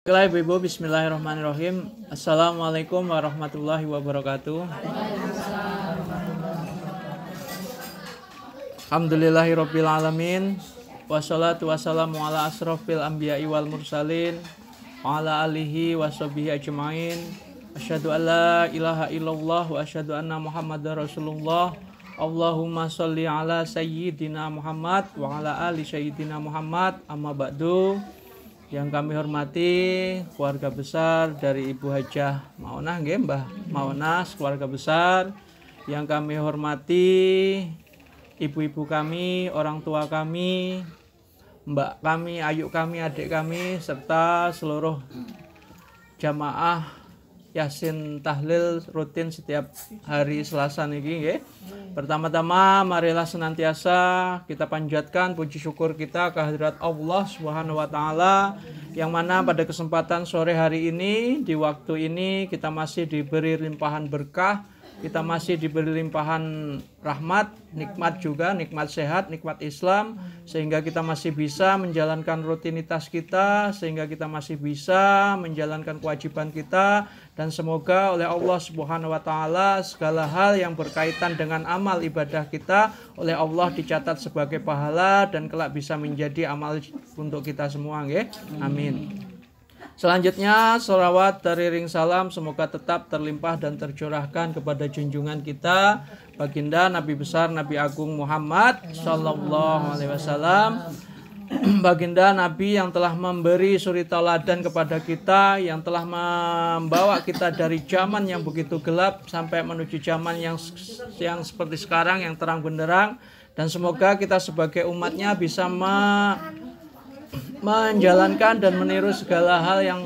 Baiklah Ibu-Ibu, bismillahirrahmanirrahim. Assalamualaikum warahmatullahi wabarakatuh. Alhamdulillahirabbil alamin. Wassalatu wassalamu ala asrofil anbiya'i wal mursalin wa ala alihi washabihi ajma'in. Asyhadu an la ilaha illallah wa asyhadu anna Muhammadar Rasulullah. Allahumma sholli ala sayyidina Muhammad wa ala ali sayyidina Muhammad. Amma ba'du. Yang kami hormati keluarga besar dari Ibu Hajah Maunah, nggih Mbah Maunah, keluarga besar. Yang kami hormati ibu-ibu kami, orang tua kami, mbak kami, ayu kami, adik kami, serta seluruh jamaah Yasin Tahlil rutin setiap hari Selasa niki nggih. Pertama-tama marilah senantiasa kita panjatkan puji syukur kita kehadirat Allah Subhanahu wa taala yang mana pada kesempatan sore hari ini di waktu ini kita masih diberi limpahan berkah, kita masih diberi limpahan rahmat, nikmat juga, nikmat sehat, nikmat Islam, sehingga kita masih bisa menjalankan rutinitas kita, sehingga kita masih bisa menjalankan kewajiban kita, dan semoga oleh Allah Subhanahu wa taala segala hal yang berkaitan dengan amal ibadah kita oleh Allah dicatat sebagai pahala dan kelak bisa menjadi amal untuk kita semua, nggih. Amin. Selanjutnya sholawat dari ring salam semoga tetap terlimpah dan tercurahkan kepada junjungan kita baginda Nabi besar Nabi Agung Muhammad sallallahu alaihi wasallam, baginda Nabi yang telah memberi suri tauladan kepada kita, yang telah membawa kita dari zaman yang begitu gelap sampai menuju zaman yang seperti sekarang yang terang benderang, dan semoga kita sebagai umatnya bisa menjalankan dan meniru segala hal yang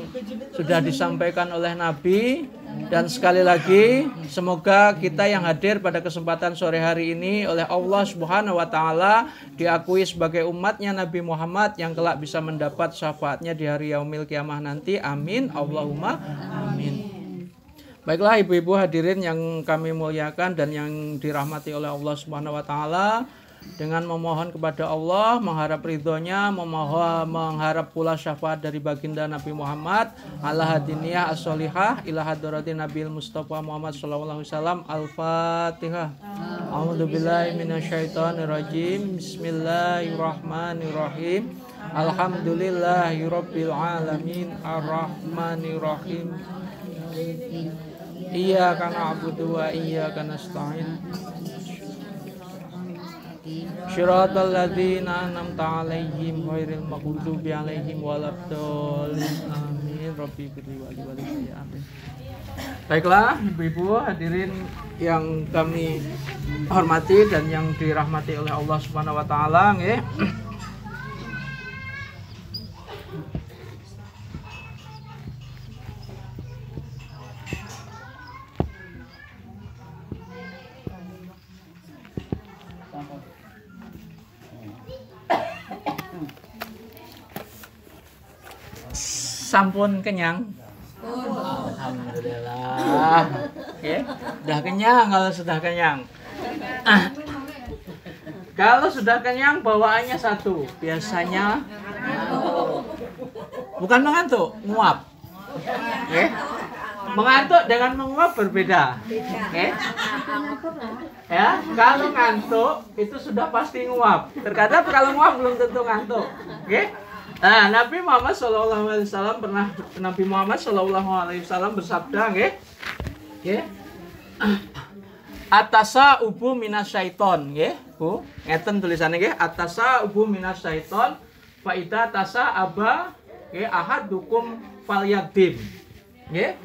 sudah disampaikan oleh Nabi. Dan sekali lagi semoga kita yang hadir pada kesempatan sore hari ini oleh Allah Subhanahu wa taala diakui sebagai umatnya Nabi Muhammad yang kelak bisa mendapat syafaatnya di hari yaumil kiamah nanti. Amin Allahumma amin. Baiklah ibu-ibu hadirin yang kami muliakan dan yang dirahmati oleh Allah Subhanahu wa taala, dengan memohon kepada Allah, mengharap ridhonya, mengharap pula syafaat dari baginda Nabi Muhammad ala hadiniyah as-solihah ila hadratin Nabil Mustafa Muhammad sallallahu alaihi wasallam. Al-Fatihah. A'udzubillahi minasyaitonirrajim. Bismillahirrahmanirrahim. Alhamdulillahirabbil alamin arrahmanirrahim. Iyyaka na'budu wa iyyaka nasta'in. Syiratal ladzina an'amta 'alaihim ghairil maghdubi 'alaihim waladdallin. Amin. Rabbi birli wa liwalidayya. Amin. Baiklah, ibu-ibu hadirin yang kami hormati dan yang dirahmati oleh Allah Subhanahu wa taala, nggih. Sampun kenyang? Alhamdulillah. Oke, sudah kenyang. Kalau sudah kenyang, kalau sudah kenyang bawaannya satu. Biasanya bukan mengantuk, nguap. Oke, mengantuk dengan menguap berbeda. Oke, ya, kalau ngantuk itu sudah pasti nguap. Terkadang kalau nguap belum tentu ngantuk. Oke. Nah, Nabi Muhammad SAW bersabda, nggih. Nggih. Atasa ubu minasyaiton, nggih, Bu. Ngeten tulisannya nggih, atasa ubu minasyaiton fa idza tasa aba nggih ahadukum falyakdim. Nggih.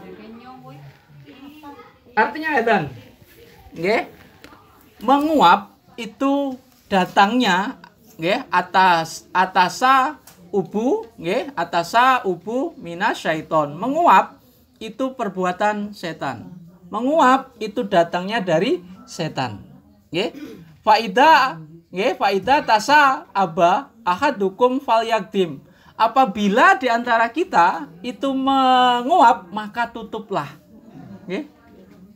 Artinya ngeten. Nggih. Menguap itu datangnya nggih atasa ubu, nggih, atasa ubu minasyaiton. Menguap itu perbuatan setan. Menguap itu datangnya dari setan. Nggih. Faida, nggih, faida tasa aba ahadukum falyakdim. Apabila di antara kita itu menguap, maka tutuplah. Nggih.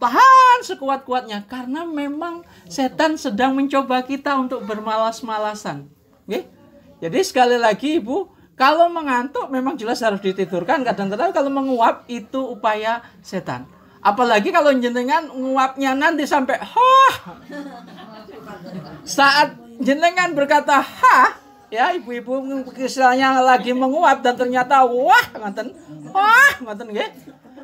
Tahan sekuat-kuatnya karena memang setan sedang mencoba kita untuk bermalas-malasan. Nggih. Jadi sekali lagi Ibu, Kalau mengantuk memang jelas harus ditidurkan. Kadang-kadang kalau menguap itu upaya setan. Apalagi kalau jenengan nguapnya nanti sampai saat jenengan berkata ya ibu-ibu misalnya lagi menguap dan ternyata ngoten nggih.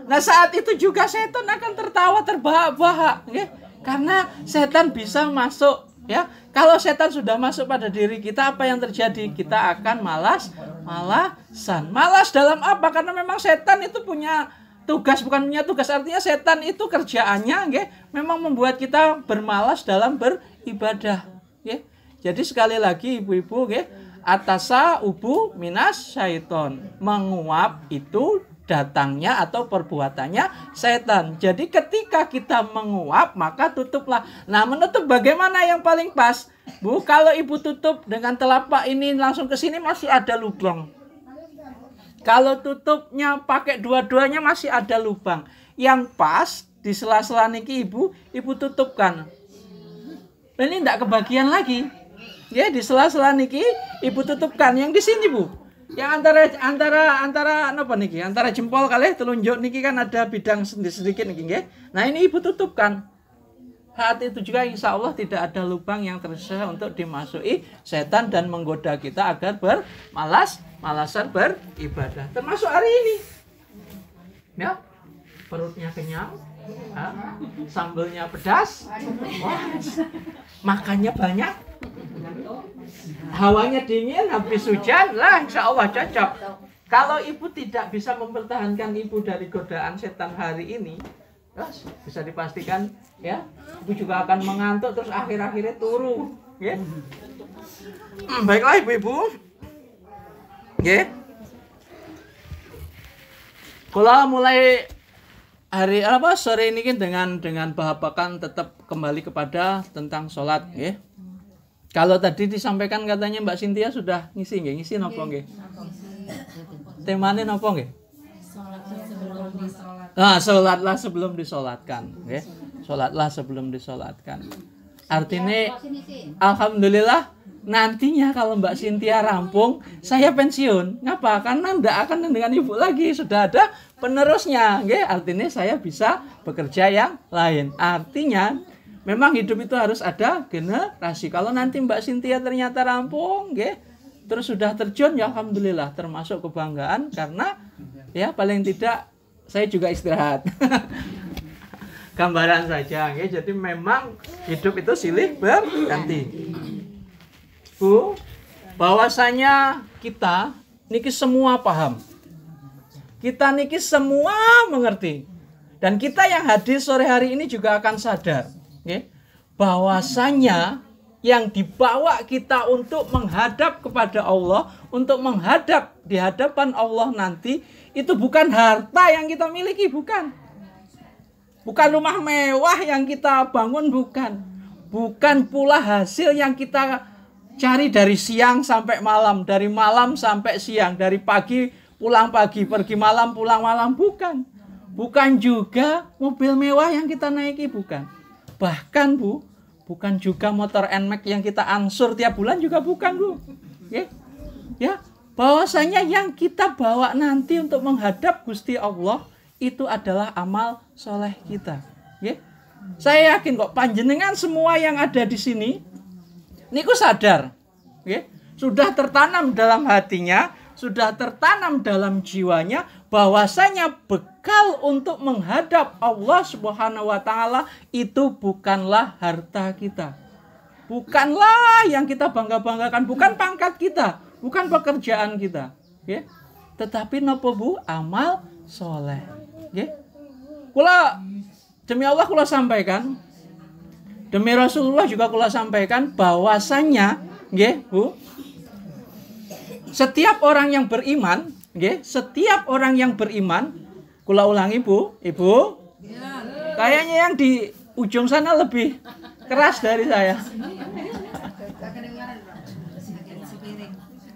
Nah saat itu juga setan akan tertawa terbahak-bahak nggih. Karena setan bisa masuk ya. Kalau setan sudah masuk pada diri kita, apa yang terjadi? Kita akan malasan. Malas dalam apa? Karena memang setan itu punya tugas, bukan punya tugas. Artinya setan itu kerjaannya nggih, memang membuat kita bermalas dalam beribadah. Nggih. Jadi sekali lagi ibu-ibu nggih, atasa ubu minas syaiton. Menguap itu datangnya atau perbuatannya setan. Jadi ketika kita menguap maka tutuplah. Nah menutup bagaimana yang paling pas? Bu, kalau ibu tutup dengan telapak ini langsung ke sini masih ada lubang. Kalau tutupnya pakai dua-duanya masih ada lubang. Yang pas di sela-sela niki ibu tutupkan. Ini tidak kebagian lagi. Ya di sela-sela niki ibu tutupkan. Yang di sini bu. Yang antara napa niki? Antara jempol kalih telunjuk niki kan ada bidang sedikit niki nggih. Nah, ini ibu tutupkan. Saat itu juga insya Allah tidak ada lubang yang tersisa untuk dimasuki setan dan menggoda kita agar malasan beribadah. Termasuk hari ini. Ya. Perutnya kenyang, sambelnya pedas. Makannya banyak. Hawanya dingin, habis hujan, lah insya Allah cocok. Kalau ibu tidak bisa mempertahankan ibu dari godaan setan hari ini, bisa dipastikan ya, ibu juga akan mengantuk terus akhir-akhirnya turu. Ya. Baiklah ibu-ibu. Ya. Kalau mulai hari sore ini dengan bahapakan tetap kembali kepada tentang sholat. Ya. Kalau tadi disampaikan katanya Mbak Cynthia sudah ngisi nggih? Ngisi napa nggih? Temane napa nggih? Salatlah sebelum disolatkan, nggih. Salatlah sebelum disolatkan. Artinya alhamdulillah nantinya kalau Mbak Cynthia rampung, saya pensiun. Ngapa? Karena ndak akan dengan ibu lagi, sudah ada penerusnya, nggih. Artinya saya bisa bekerja yang lain. Artinya memang hidup itu harus ada generasi. Kalau nanti Mbak Cynthia ternyata rampung, terus sudah terjun, ya alhamdulillah, termasuk kebanggaan karena ya paling tidak saya juga istirahat. Gambaran saja, jadi memang hidup itu silih berganti. Bu, bahwasanya kita niki semua paham, kita niki semua mengerti, dan kita yang hadir sore hari ini juga akan sadar. Bahwasanya yang dibawa kita untuk menghadap kepada Allah, untuk menghadap di hadapan Allah nanti, itu bukan harta yang kita miliki, bukan rumah mewah yang kita bangun, bukan pula hasil yang kita cari dari siang sampai malam, dari malam sampai siang, dari pagi pulang pagi, pergi malam pulang malam, bukan juga mobil mewah yang kita naiki, bahkan bu, bukan juga motor NMAX yang kita ansur tiap bulan juga bukan bu. Ya, bahwasanya yang kita bawa nanti untuk menghadap Gusti Allah itu adalah amal soleh kita. Saya yakin kok panjenengan semua yang ada di sini niku sadar, sudah tertanam dalam hatinya, sudah tertanam dalam jiwanya bahwasanya bekal untuk menghadap Allah Subhanahu wa taala itu bukanlah harta kita. Bukanlah yang kita bangga-banggakan, bukan pangkat kita, bukan pekerjaan kita, tetapi napa bu? Amal soleh. Kula demi Allah kula sampaikan, demi Rasulullah juga kula sampaikan bahwasanya bu, setiap orang yang beriman, setiap orang yang beriman, kula ulangi bu, ibu, kayaknya yang di ujung sana lebih keras dari saya.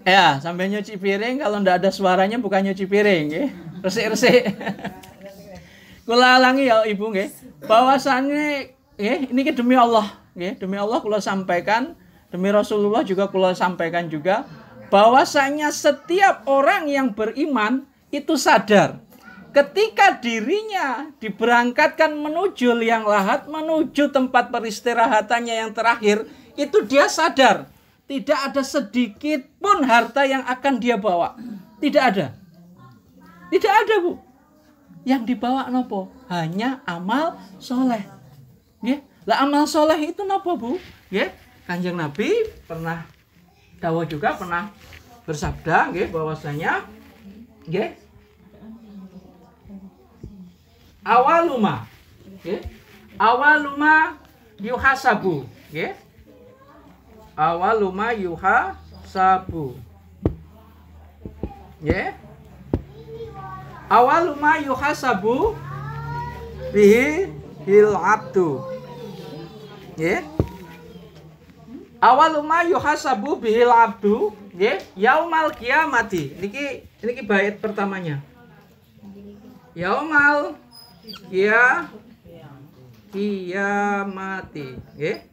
Ya, sampai nyuci piring, kalau ndak ada suaranya bukan nyuci piring, resik-resik. Kula ulangi ya ibu, bahwasannya, ini demi Allah, demi Allah kula sampaikan, demi Rasulullah juga kula sampaikan juga. bahwasanya setiap orang yang beriman itu sadar ketika dirinya diberangkatkan menuju liang lahat, menuju tempat peristirahatannya yang terakhir, itu dia sadar tidak ada sedikit pun harta yang akan dia bawa. Tidak ada. Tidak ada, Bu. Yang dibawa nopo? Hanya amal soleh. Ya. Lah amal soleh itu nopo, Bu? Ya. Kanjeng Nabi pernah dawuh juga, pernah bersabda nggih bahwasanya nggih awaluma nggih awaluma yuhasabu nggih awaluma yuhasabu nggih awaluma yuhasabu bihi hil abdu nggih awaluma yuhasabu bihil abdu nggih yaumal kiamati. Niki bait pertamanya. Yaumal kiamati nggih.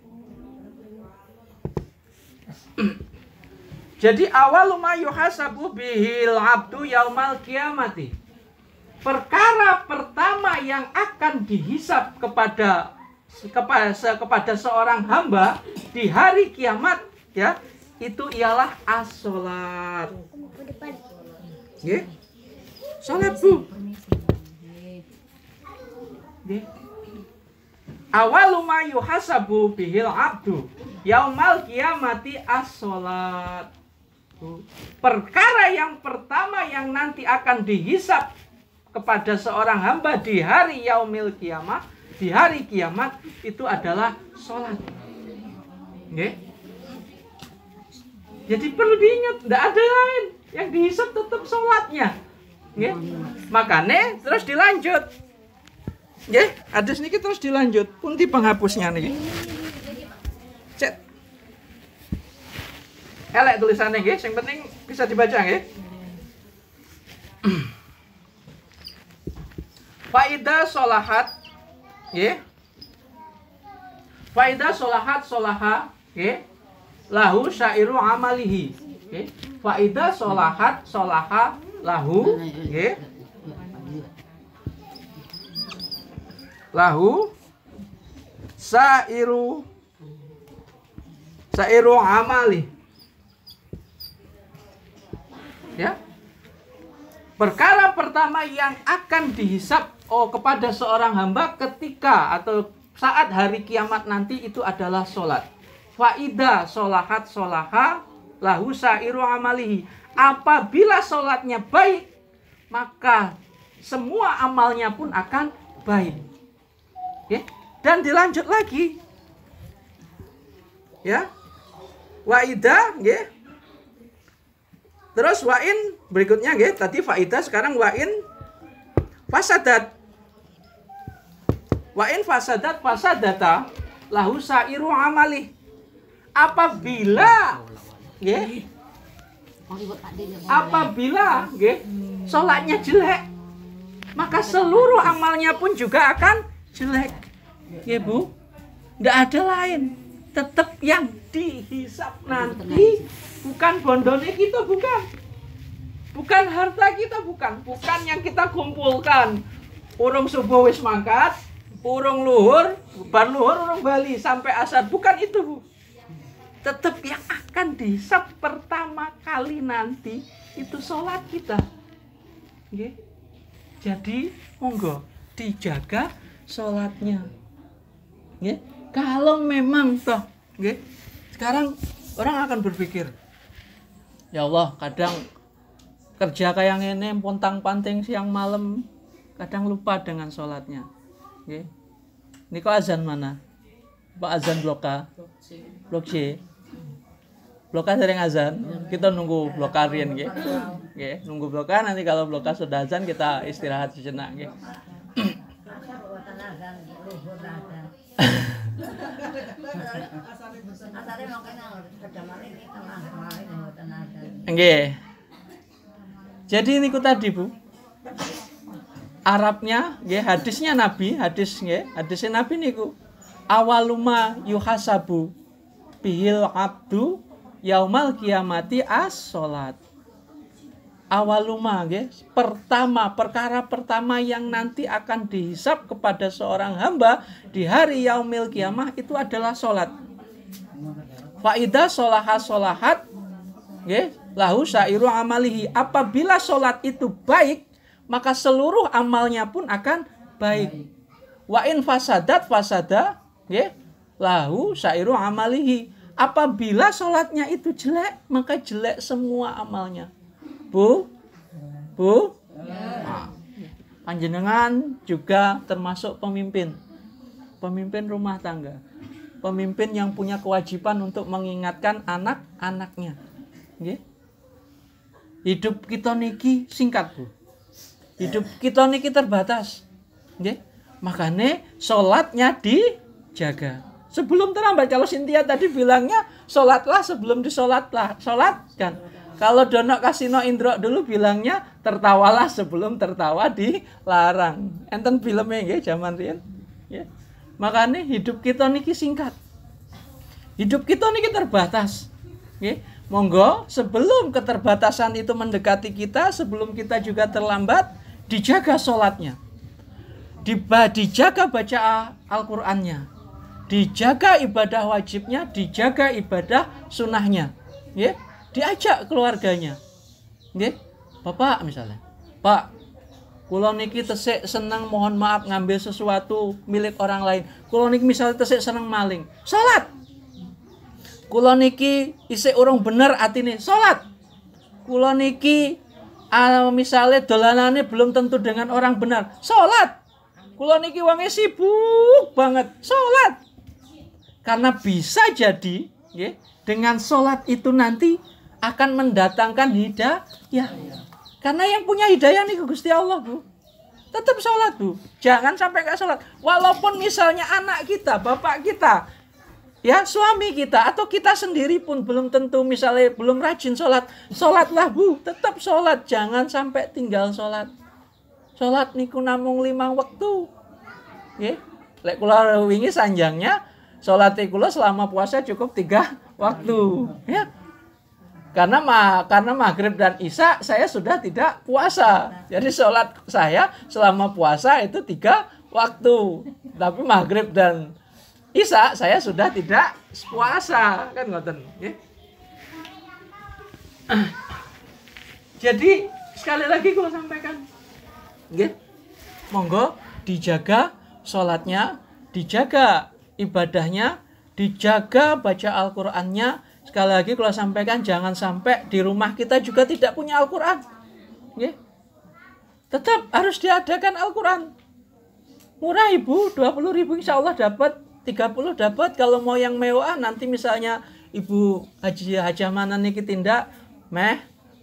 Jadi awaluma yuhasabu bihil abdu yaumal kiamati. Perkara pertama yang akan dihisab kepada seorang hamba di hari kiamat, ya, itu ialah as-sholat. Nggih. Salat, Bu. Nggih. Awaluma yuhasabu bihil abdu yaumal kiamati as-sholat. Perkara yang pertama yang nanti akan dihisab kepada seorang hamba di hari yaumil kiamah, di hari kiamat, itu adalah sholat. Nggih. Jadi perlu diingat, tidak ada lain yang dihisab, tetap sholatnya. Nggih. Makanya terus dilanjut. Nggih, hadis niki terus dilanjut. Punti penghapusnya niki. Cek. Elek tulisannya nggih, yang penting bisa dibaca nggih. Faida sholahat nggih. Faida sholahat sholaha nggih. Lahu syairu amalihi. Nggih. Faida sholahat sholaha lahu nggih. Lahu syairu amali. Ya. Perkara pertama yang akan dihisab kepada seorang hamba ketika atau saat hari kiamat nanti itu adalah sholat. Faida sholahat sholaha lahu syairu amalihi. Apabila sholatnya baik, maka semua amalnya pun akan baik. Ya. Dan dilanjut lagi. Ya. Waida, ya. Terus wa'in berikutnya nggih, tadi faida, sekarang wa'in fasadat. Wa'in fasadat fasadata lahu sairu amali. Apabila nggih, apabila nggih salatnya jelek, maka seluruh amalnya pun juga akan jelek. Nggih, Bu. Enggak ada lain. Tetap yang dihisab nanti bukan bondone kita, bukan harta kita, bukan yang kita kumpulkan urung subuh wis mangkat, urung luhur, bar luhur urung bali sampai asar, bukan itu, Bu. Tetap yang akan dihisab pertama kali nanti itu sholat kita. Nggih. Jadi monggo dijaga sholatnya. Nggih. Kalau memang toh, nggih, sekarang orang akan berpikir, ya Allah, kadang kerja kayak ngene pontang-panting siang malam, kadang lupa dengan sholatnya. Nggih. Ini kok azan mana? Pak azan blok A? Blok C? Blok A sering azan, kita nunggu blok A rian, nggih. Nggih, nunggu blok A, nanti kalau blok A sudah azan kita istirahat sejenak, nggih. Nggih. Jadi niku tadi, Bu. Arabnya nggih, hadisnya Nabi, hadisnya Nabi niku awaluma yuhasabu bihil abdu yaumal kiamati as-sholat. Awaluma, perkara pertama yang nanti akan dihisab kepada seorang hamba di hari yaumil kiamah itu adalah sholat. Faidah sholahat lahu syairu amalihi. Apabila sholat itu baik, maka seluruh amalnya pun akan baik. Wa in fasadat fasada lahu syairu amalihi. Apabila sholatnya itu jelek, maka jelek semua amalnya. Bu, panjenengan juga termasuk pemimpin rumah tangga, pemimpin yang punya kewajiban untuk mengingatkan anak-anaknya. Hidup kita niki singkat, Bu. Hidup kita niki terbatas. Makanya sholatnya dijaga. Sebelum terlambat. Kalau Cynthia tadi bilangnya sholatlah sebelum sholatkan. Kalau Dono Kasino Indro dulu bilangnya tertawalah sebelum tertawa dilarang. Enten filmnya nggih zaman riyen. Makanya hidup kita niki singkat. Hidup kita niki terbatas. Monggo sebelum keterbatasan itu mendekati kita, sebelum kita juga terlambat, dijaga sholatnya. Dijaga baca Al-Qur'annya. Dijaga ibadah wajibnya, dijaga ibadah sunnahnya. Diajak keluarganya. Bapak misalnya, Pak, kula niki tesik seneng mohon maaf ngambil sesuatu milik orang lain. Kula niki misalnya tesik seneng maling, salat. Kula niki isih urung bener atine, salat. Kula niki misalnya dolanane belum tentu dengan orang benar, salat. Kula niki wonge sibuk banget, salat. Karena bisa jadi dengan salat itu nanti akan mendatangkan hidayah. Karena yang punya hidayah nih Gusti Allah, Bu. Tetap sholat, Bu. Jangan sampai nggak sholat. Walaupun misalnya anak kita, bapak kita, suami kita, atau kita sendiri pun belum tentu misalnya belum rajin sholat. Sholatlah, Bu. Tetap sholat. Jangan sampai tinggal sholat. Sholat niku namung 5 waktu. Lek kula wingi sanjangnya, sholat kula selama puasa cukup 3 waktu. Karena maghrib dan isya saya sudah tidak puasa. Jadi sholat saya selama puasa itu 3 waktu. Tapi maghrib dan isya saya sudah tidak puasa. Kan ngoten. Jadi sekali lagi kalau sampaikan. Monggo dijaga sholatnya, dijaga ibadahnya, dijaga baca Al-Qur'annya. Sekali lagi kalau sampaikan, jangan sampai di rumah kita juga tidak punya Al-Quran. Tetap harus diadakan Al-Quran. Murah Ibu, 20.000 insya Allah dapat, 30 dapat. Kalau mau yang mewah nanti misalnya Ibu Hajah mana niki tindak,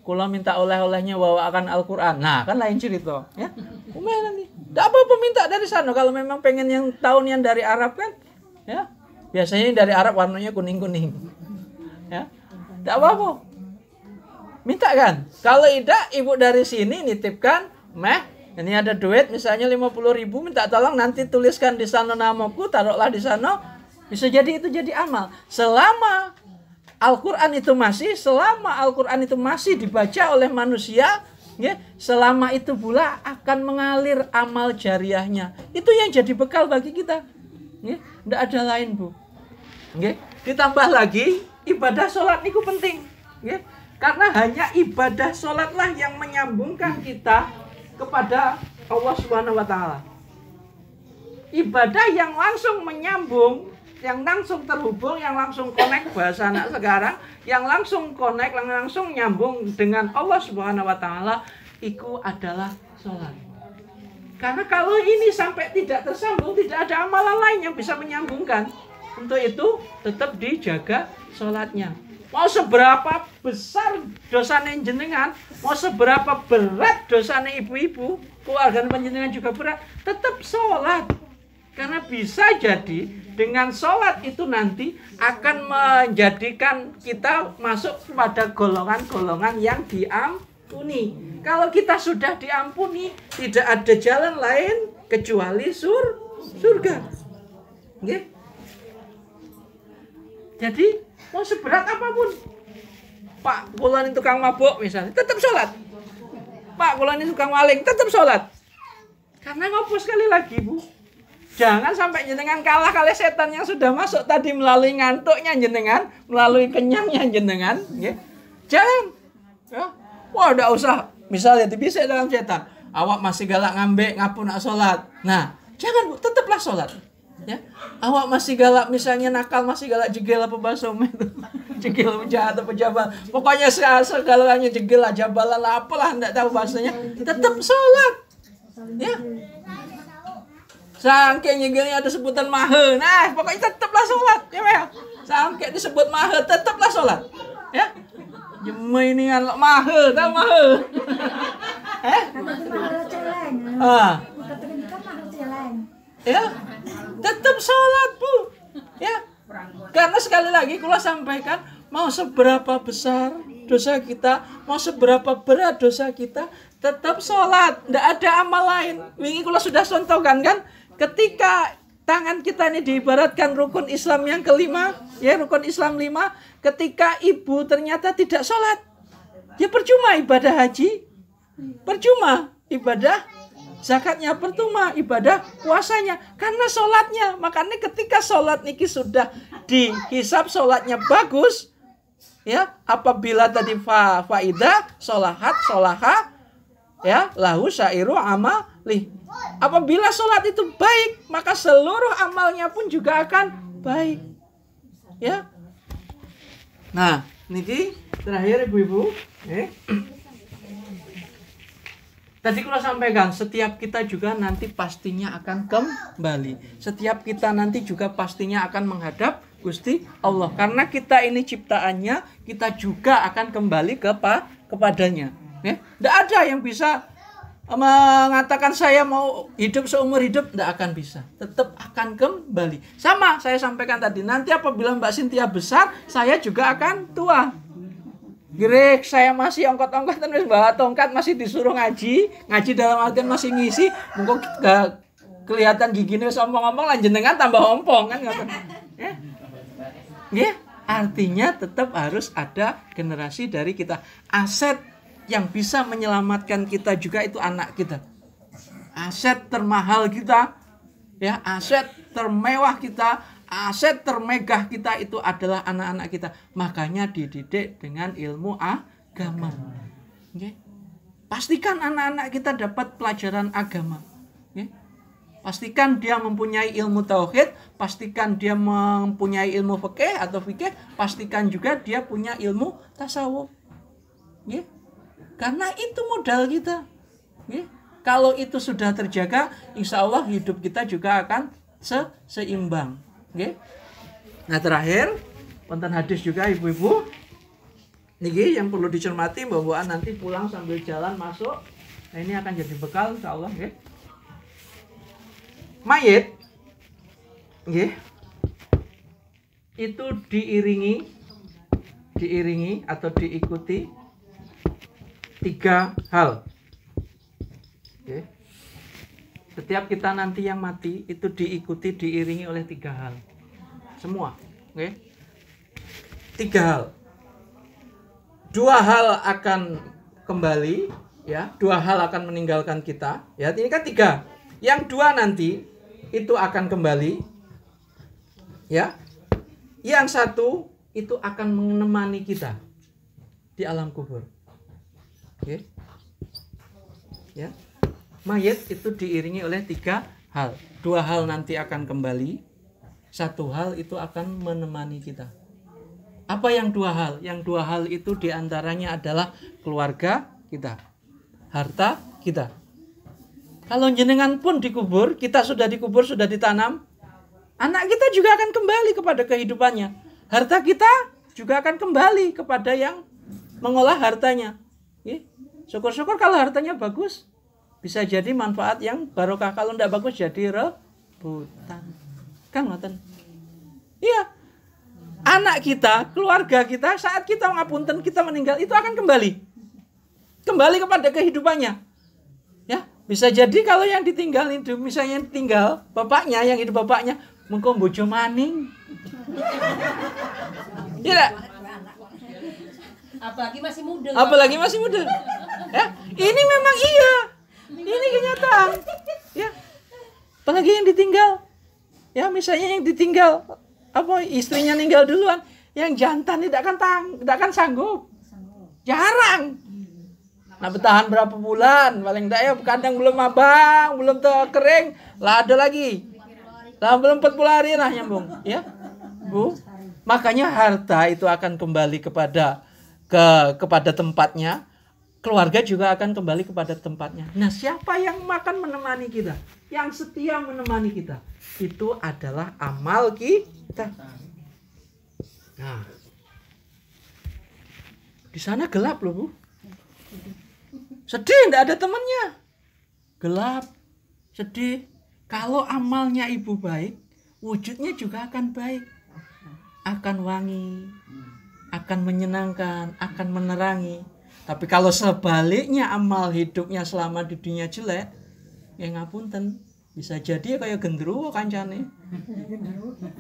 kula minta oleh-olehnya bawakan Al-Quran. Nah kan lain cerita. Nanti. Tidak apa-apa minta dari sana. Kalau memang pengen yang tahun yang dari Arab kan. Biasanya yang dari Arab warnanya kuning-kuning. Tidak apa-apa. Minta kan. Kalau tidak, ibu dari sini nitipkan, ini ada duit misalnya 50.000, minta tolong nanti tuliskan di sana namaku, taruhlah di sana. Bisa jadi itu jadi amal. Selama Al-Quran itu masih dibaca oleh manusia, selama itu pula akan mengalir amal jariahnya. Itu yang jadi bekal bagi kita. Tidak ada lain, Bu. Ditambah lagi ibadah sholat itu penting, karena hanya ibadah sholatlah yang menyambungkan kita kepada Allah Subhanahu Wa Taala. Ibadah yang langsung menyambung, yang langsung terhubung, yang langsung connect bahasa anak sekarang, yang langsung connect, yang langsung nyambung dengan Allah Subhanahu Wa Taala, itu adalah sholat. Karena kalau ini sampai tidak tersambung, tidak ada amalan lain yang bisa menyambungkan. Untuk itu tetap dijaga sholatnya. Mau seberapa besar dosanya jenengan, mau seberapa berat dosanya ibu-ibu, keluarga panjenengan juga berat, tetap sholat. Karena bisa jadi dengan sholat itu nanti akan menjadikan kita masuk pada golongan-golongan yang diampuni. Kalau kita sudah diampuni, tidak ada jalan lain kecuali surga. Jadi mau seberat apapun, Pak, kula ini tukang mabuk misalnya, tetap sholat. Pak, kula ini tukang maling, tetap sholat. Karena ngopo sekali lagi, Bu. Jangan sampai jenengan kalah kali setan yang sudah masuk tadi melalui ngantuknya jenengan, melalui kenyangnya jenengan, ya. Jangan. Ya. Wah, enggak usah. Misalnya bisa dalam setan. Awak masih galak ngambek, ngapu nak sholat. Nah, jangan, Bu, tetaplah sholat. Ya. Awak masih galak misalnya nakal, masih galak jegel apa bahasa itu. Jegel jahat apa jabal. Pokoknya segalanya jegel lah, jabalan lah, apalah enggak tahu bahasanya. Tetap sholat. Ya. Sangke nyegelnya ada sebutan mahe. Nah, pokoknya tetaplah sholat. Ya, Mel. Sangke disebut mahe, tetaplah sholat. Ya. Jemai ini kan mahe, tahu mahe. Ya. Tetap sholat, Bu. Ya. Karena sekali lagi kula sampaikan, mau seberapa besar dosa kita, mau seberapa berat dosa kita, tetap sholat. Tidak ada amal lain. Wingi kula sudah contohkan kan, ketika tangan kita ini diibaratkan rukun Islam yang kelima, ya rukun Islam 5, ketika ibu ternyata tidak sholat, ya percuma ibadah haji, percuma ibadah zakatnya, percuma ibadah puasanya, karena sholatnya. Makanya ketika sholat niki sudah dihisab sholatnya bagus, ya apabila tadi faidah sholahat sholaha, ya lahu syairu amali. Apabila sholat itu baik, maka seluruh amalnya pun juga akan baik. Ya. Nah, niki terakhir ibu-ibu, tadi kalau sampaikan, setiap kita juga nanti pastinya akan kembali. Setiap kita nanti juga pastinya akan menghadap Gusti Allah. Karena kita ini ciptaannya, kita juga akan kembali kepadanya. Ya. Tidak ada yang bisa mengatakan saya mau hidup seumur hidup, tidak akan bisa. Tetap akan kembali. Sama saya sampaikan tadi, nanti apabila Mbak Cynthia besar, saya juga akan tua. Gerek saya masih ongkot-ongkotan wis bawa tongkat, masih disuruh ngaji dalam artian masih ngisi, mengko gak kelihatan giginya sombong-ompong, lan jenengan tambah ompong kan ngoten. Ya, artinya tetap harus ada generasi dari kita. Aset yang bisa menyelamatkan kita juga itu anak kita. Aset termahal kita, ya, aset termewah kita, aset termegah kita itu adalah anak-anak kita. Makanya dididik dengan ilmu agama. Okay? Pastikan anak-anak kita dapat pelajaran agama. Okay? Pastikan dia mempunyai ilmu tauhid, pastikan dia mempunyai ilmu fikih, pastikan juga dia punya ilmu tasawuf. Okay? Karena itu modal kita. Okay? Kalau itu sudah terjaga, insya Allah hidup kita juga akan seimbang. Okay? Nah terakhir, konten hadis juga ibu-ibu. Niki yang perlu dicermati, bahwa nanti pulang sambil jalan masuk. Nah ini akan jadi bekal insya Allah. Okay? Mayit, okay, itu diiringi atau diikuti 3 hal. Okay. Setiap kita nanti yang mati itu diiringi oleh 3 hal. Semua, oke? 3 hal. 2 hal akan kembali, ya. 2 hal akan meninggalkan kita. Ya, ini kan 3. Yang 2 nanti itu akan kembali, ya. Yang 1 itu akan menemani kita di alam kubur. Oke. Ya. Mayit itu diiringi oleh 3 hal. 2 hal nanti akan kembali. 1 hal itu akan menemani kita. Apa yang 2 hal? Yang 2 hal itu diantaranya adalah keluarga kita, harta kita. Kalau jenengan pun dikubur, kita sudah dikubur, sudah ditanam, anak kita juga akan kembali kepada kehidupannya. Harta kita juga akan kembali kepada yang mengolah hartanya. Syukur-syukur kalau hartanya bagus, bisa jadi manfaat yang barokah. Kalau tidak bagus jadi rebutan. Kan ngoten. Iya. Anak kita, keluarga kita, saat kita ngapunten, kita meninggal, itu akan kembali. Kembali kepada kehidupannya. Ya, bisa jadi kalau yang ditinggal itu, misalnya yang tinggal bapaknya, yang hidup bapaknya, mengko bojo maning. Iya. Apalagi masih muda. Apalagi masih muda. Ya, ini memang iya. Ini kenyataan. Ya. Apalagi yang ditinggal. Ya, misalnya yang ditinggal apa istrinya ninggal duluan, yang jantan tidak akan sanggup. Jarang. Nah, bertahan berapa bulan? Paling enggak ya kadang belum abang, belum kering, lah ada lagi. Lah belum 40 hari lah nyambung, ya. Bu. Makanya harta itu akan kembali kepada tempatnya. Keluarga juga akan kembali kepada tempatnya. Nah, siapa yang akan menemani kita? Yang setia menemani kita. Itu adalah amal kita. Nah, di sana gelap loh, Bu. Sedih, tidak ada temannya. Gelap, sedih. Kalau amalnya ibu baik, wujudnya juga akan baik. Akan wangi, akan menyenangkan, akan menerangi. Tapi kalau sebaliknya amal hidupnya selama di dunia jelek, ya ngapunten, bisa jadi kayak gendruwo kancane.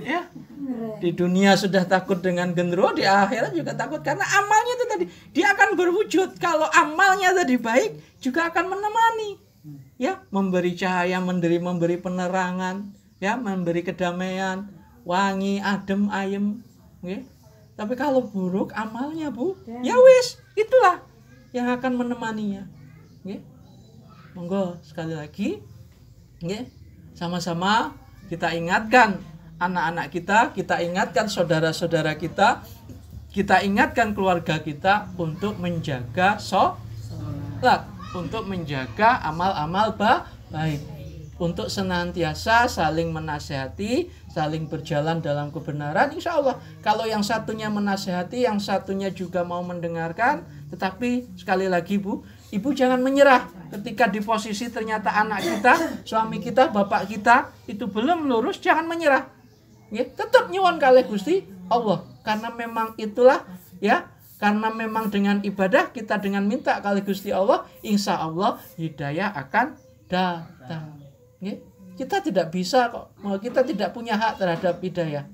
Ya. Di dunia sudah takut dengan gendruwo, di akhirat juga takut karena amalnya itu tadi dia akan berwujud. Kalau amalnya tadi baik, juga akan menemani. Ya, memberi cahaya, memberi penerangan, ya, memberi kedamaian, wangi, adem, ayem, ya. Tapi kalau buruk amalnya, Bu, ya wis, itulah yang akan menemaninya. Ya. Monggo sekali lagi, ya, sama-sama kita ingatkan anak-anak kita ingatkan saudara-saudara kita ingatkan keluarga kita untuk menjaga sholat, untuk menjaga amal-amal baik, untuk senantiasa saling menasihati, saling berjalan dalam kebenaran. Insya Allah kalau yang satunya menasihati, yang satunya juga mau mendengarkan. Tetapi sekali lagi, Bu, ibu jangan menyerah ketika di posisi ternyata anak kita, suami kita, bapak kita itu belum lurus, jangan menyerah. Ya, tetap nyuwun kalih Gusti Allah, karena memang itulah, ya, karena memang dengan ibadah kita, dengan minta kalih Gusti Allah, insya Allah hidayah akan datang. Ya, kita tidak bisa kok, kita tidak punya hak terhadap hidayah.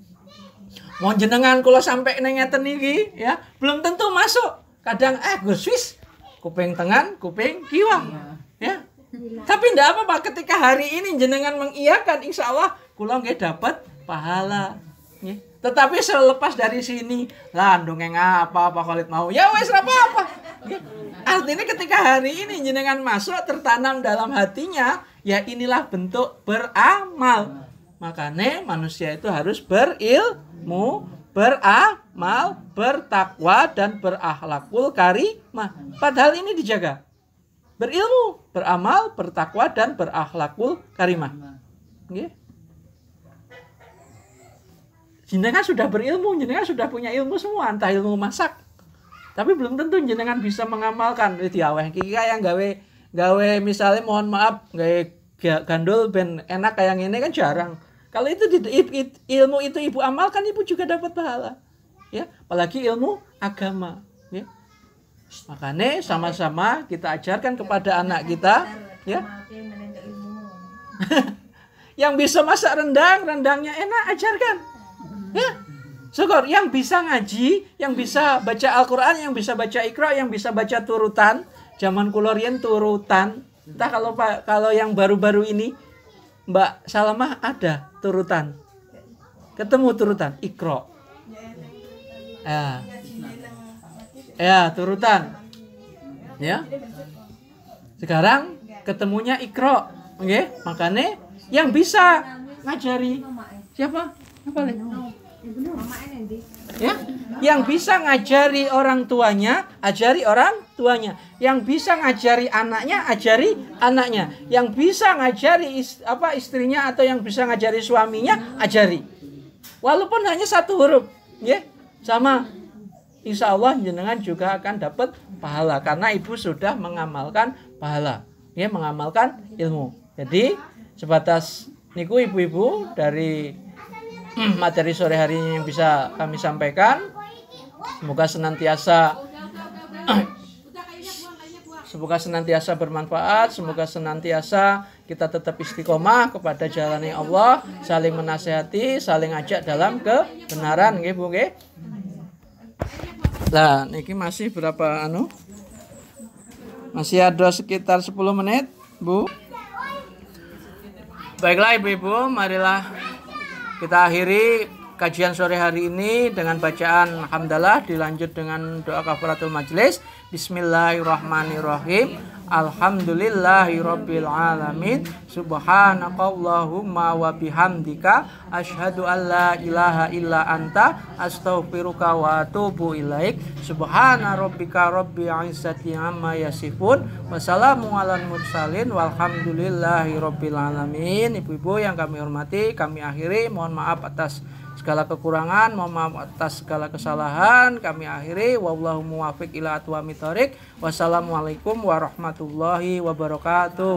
Mau jenengan kula sampai ngeten iki, ya, belum tentu masuk. Kadang Gus wis kuping tengan, kuping kiwang, ya. Tapi tidak apa-apa ketika hari ini jenengan mengiyakan, insya Allah kula nggih dapat pahala. Ya. Tetapi selepas dari sini, lah dongeng apa Khalid mau, ya wis apa-apa. Ya. Artinya ketika hari ini jenengan masuk tertanam dalam hatinya, ya inilah bentuk beramal. Makanya manusia itu harus berilmu, beramal, bertakwa, dan berakhlakul karimah. Padahal ini dijaga. Berilmu, beramal, bertakwa, dan berakhlakul karimah. Okay. Jenengan sudah berilmu, jenengan sudah punya ilmu semua, entah ilmu masak. Tapi belum tentu jenengan bisa mengamalkan. Itu aweh iki yang gawe misalnya mohon maaf, gawe gandul ben enak kayak ini kan jarang. Kalau itu ilmu itu ibu amalkan, ibu juga dapat pahala. Ya, apalagi ilmu agama, ya. Makanya sama-sama kita ajarkan kepada anak kita, ya. Yang bisa masak rendangnya enak, ajarkan. Ya. Syukur yang bisa ngaji, yang bisa baca Al-Qur'an, yang bisa baca Iqra, yang bisa baca turutan, zaman kula riyen turutan. Entah kalau yang baru-baru ini Mbak Salamah ada turutan. Ketemu turutan Iqra. Ya, turutan. Ya. Sekarang ketemunya Iqra. Oke, makanya yang bisa ngajari siapa? Apa nih? Ya, yang bisa ngajari orang tuanya, ajari orang tuanya. Yang bisa ngajari anaknya, ajari anaknya. Yang bisa ngajari istrinya atau yang bisa ngajari suaminya, ajari. Walaupun hanya satu huruf, ya. Sama. Insya Allah jenengan juga akan dapat pahala karena ibu sudah mengamalkan pahala, ya, mengamalkan ilmu. Jadi sebatas niku ibu-ibu dari materi sore hari ini yang bisa kami sampaikan. Semoga senantiasa bermanfaat, semoga senantiasa kita tetap istiqomah kepada jalannya Allah, saling menasihati, saling ajak dalam kebenaran, nggih Bu nggih. Nah, ini masih berapa anu? Masih ada sekitar 10 menit, Bu. Baiklah Ibu-ibu, marilah kita akhiri kajian sore hari ini dengan bacaan hamdalah, dilanjut dengan doa kafaratul majelis. Bismillahirrahmanirrahim. Alhamdulillahirabbil alamin. Subhanakallahumma wa bihamdika asyhadu an la ilaha illa anta astaghfiruka wa atubu ilaik. Subhana rabbika rabbil izzati amma yasifun. Wassalamu alal mursalin walhamdulillahirabbil alamin. Ibu-ibu yang kami hormati, kami akhiri. Mohon maaf atas segala kekurangan, mohon maaf atas segala kesalahan. Kami akhiri. Wallahu muwaffiq ila aqwamit thoriq. Wassalamualaikum warahmatullahi wabarakatuh.